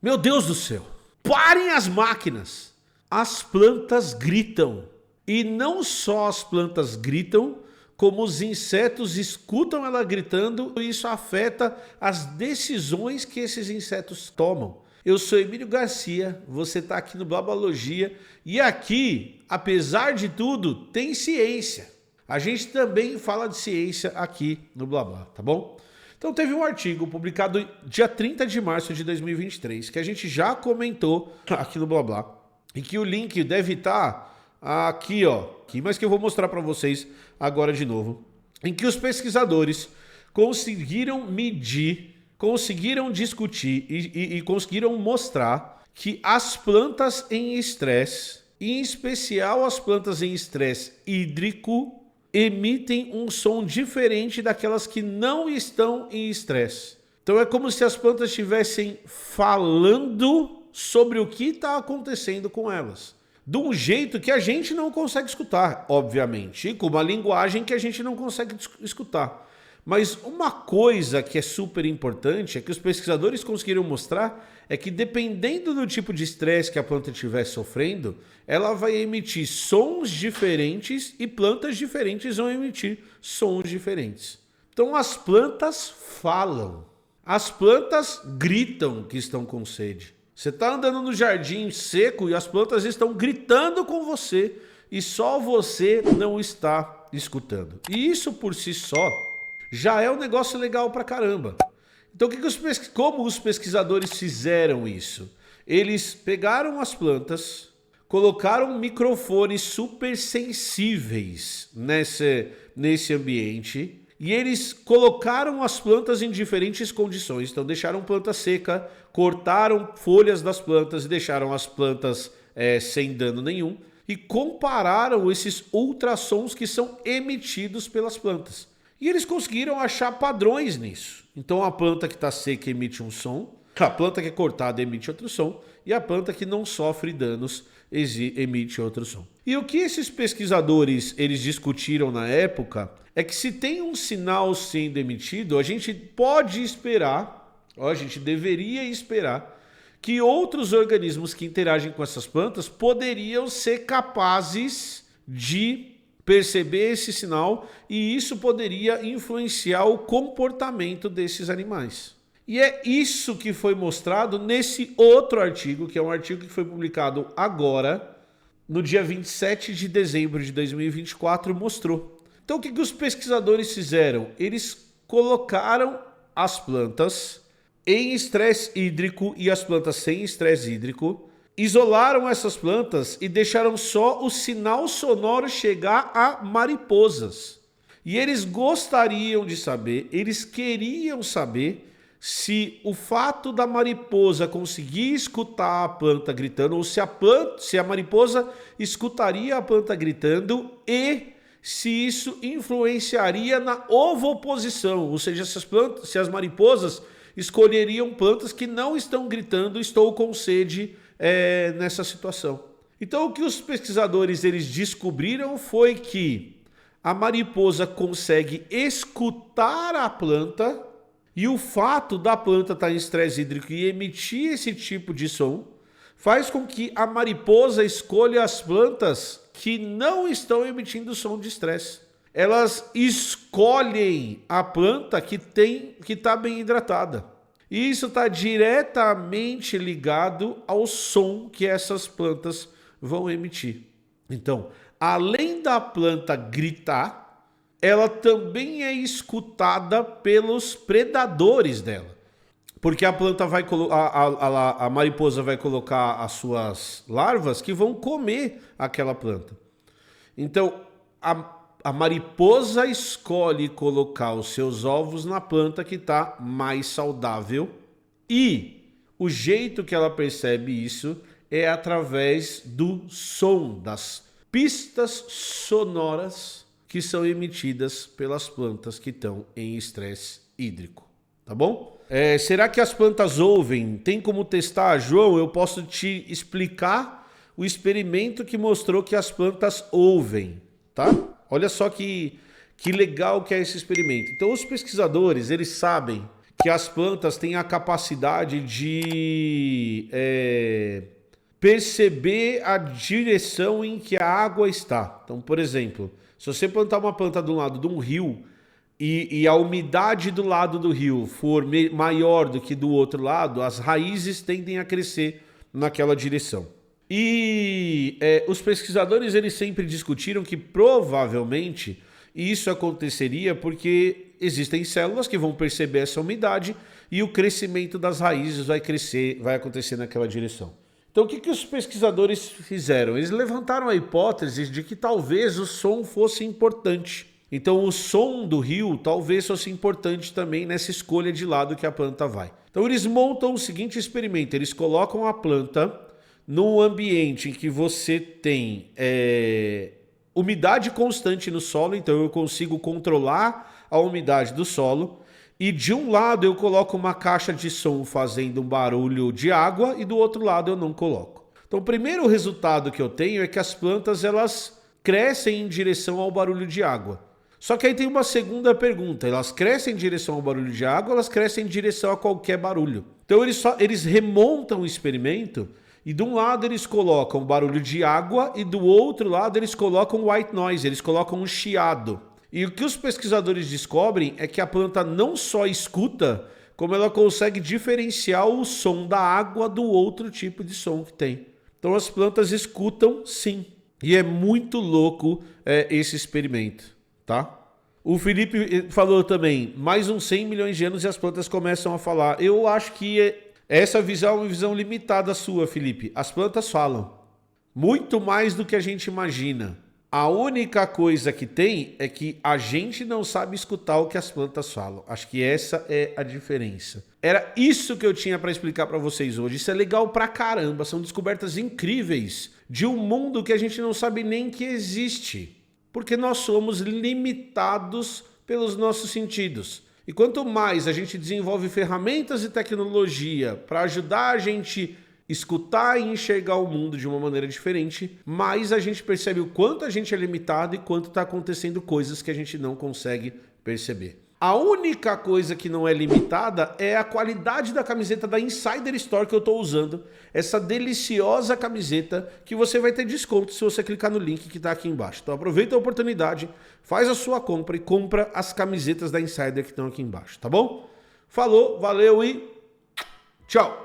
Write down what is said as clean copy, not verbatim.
Meu Deus do céu! Parem as máquinas! As plantas gritam. E não só as plantas gritam, como os insetos escutam ela gritando e isso afeta as decisões que esses insetos tomam. Eu sou Emílio Garcia, você está aqui no Blabologia e aqui, apesar de tudo, tem ciência. A gente também fala de ciência aqui no Blabla, tá bom? Então teve um artigo publicado dia 30 de março de 2023, que a gente já comentou aqui no Blabla, e que o link deve estar aqui, ó, mas que eu vou mostrar para vocês agora de novo, em que os pesquisadores conseguiram medir, conseguiram discutir e conseguiram mostrar que as plantas em estresse, em especial as plantas em estresse hídrico, emitem um som diferente daquelas que não estão em estresse. Então é como se as plantas estivessem falando sobre o que está acontecendo com elas. De um jeito que a gente não consegue escutar, obviamente, e com uma linguagem que a gente não consegue escutar. Mas uma coisa que é super importante, é que os pesquisadores conseguiram mostrar, é que dependendo do tipo de estresse que a planta estiver sofrendo, ela vai emitir sons diferentes e plantas diferentes vão emitir sons diferentes. Então as plantas falam, as plantas gritam que estão com sede. Você está andando no jardim seco e as plantas estão gritando com você e só você não está escutando. E isso por si só já é um negócio legal pra caramba. Então como os pesquisadores fizeram isso? Eles pegaram as plantas, colocaram microfones super sensíveis nesse ambiente e eles colocaram as plantas em diferentes condições. Então deixaram planta seca, cortaram folhas das plantas e deixaram as plantas sem dano nenhum e compararam esses ultrassons que são emitidos pelas plantas. E eles conseguiram achar padrões nisso. Então a planta que está seca emite um som, a planta que é cortada emite outro som e a planta que não sofre danos emite outro som. E o que esses pesquisadores eles discutiram na época é que se tem um sinal sendo emitido, a gente pode esperar, a gente deveria esperar que outros organismos que interagem com essas plantas poderiam ser capazes de perceber esse sinal e isso poderia influenciar o comportamento desses animais. E é isso que foi mostrado nesse outro artigo, que é um artigo que foi publicado agora, no dia 27 de dezembro de 2024, mostrou. Então o que os pesquisadores fizeram? Eles colocaram as plantas em estresse hídrico e as plantas sem estresse hídrico, isolaram essas plantas e deixaram só o sinal sonoro chegar a mariposas. E eles gostariam de saber, eles queriam saber se o fato da mariposa conseguir escutar a planta gritando ou se a mariposa escutaria a planta gritando e se isso influenciaria na ovoposição, ou seja, se as mariposas escolheriam plantas que não estão gritando, estou com sede, nessa situação. Então o que os pesquisadores eles descobriram foi que a mariposa consegue escutar a planta e o fato da planta estar em estresse hídrico e emitir esse tipo de som faz com que a mariposa escolha as plantas que não estão emitindo som de estresse. Elas escolhem a planta que está bem hidratada. E isso está diretamente ligado ao som que essas plantas vão emitir. Então, além da planta gritar, ela também é escutada pelos predadores dela. Porque a planta vai a mariposa vai colocar as suas larvas que vão comer aquela planta. Então, a mariposa escolhe colocar os seus ovos na planta que está mais saudável e o jeito que ela percebe isso é através do som, das pistas sonoras que são emitidas pelas plantas que estão em estresse hídrico, tá bom? Será que as plantas ouvem? Tem como testar? João, eu posso te explicar o experimento que mostrou que as plantas ouvem, tá? Olha só que legal que é esse experimento. Então os pesquisadores, eles sabem que as plantas têm a capacidade de perceber a direção em que a água está. Então, por exemplo, se você plantar uma planta do lado de um rio e a umidade do lado do rio for maior do que do outro lado, as raízes tendem a crescer naquela direção. E os pesquisadores eles sempre discutiram que provavelmente isso aconteceria porque existem células que vão perceber essa umidade e o crescimento das raízes vai acontecer naquela direção. Então o que os pesquisadores fizeram? Eles levantaram a hipótese de que talvez o som fosse importante. Então o som do rio talvez fosse importante também nessa escolha de lado que a planta vai. Então eles montam o seguinte experimento, eles colocam a planta num ambiente em que você tem umidade constante no solo, então eu consigo controlar a umidade do solo, e de um lado eu coloco uma caixa de som fazendo um barulho de água e do outro lado eu não coloco. Então o primeiro resultado que eu tenho é que as plantas elas crescem em direção ao barulho de água. Só que aí tem uma segunda pergunta, elas crescem em direção ao barulho de água, elas crescem em direção a qualquer barulho. Então eles remontam o experimento e de um lado eles colocam barulho de água e do outro lado eles colocam white noise, eles colocam um chiado. E o que os pesquisadores descobrem é que a planta não só escuta, como ela consegue diferenciar o som da água do outro tipo de som que tem. Então as plantas escutam sim. E é muito louco esse experimento, tá? O Felipe falou também, mais uns 100 milhões de anos e as plantas começam a falar. Eu acho que essa visão é uma visão limitada sua, Felipe. As plantas falam muito mais do que a gente imagina. A única coisa que tem é que a gente não sabe escutar o que as plantas falam. Acho que essa é a diferença. Era isso que eu tinha para explicar para vocês hoje. Isso é legal pra caramba. São descobertas incríveis de um mundo que a gente não sabe nem que existe. Porque nós somos limitados pelos nossos sentidos. E quanto mais a gente desenvolve ferramentas e tecnologia para ajudar a gente escutar e enxergar o mundo de uma maneira diferente, mais a gente percebe o quanto a gente é limitado e quanto está acontecendo coisas que a gente não consegue perceber. A única coisa que não é limitada é a qualidade da camiseta da Insider Store que eu estou usando. Essa deliciosa camiseta que você vai ter desconto se você clicar no link que está aqui embaixo. Então aproveita a oportunidade, faz a sua compra e compra as camisetas da Insider que estão aqui embaixo, tá bom? Falou, valeu e tchau!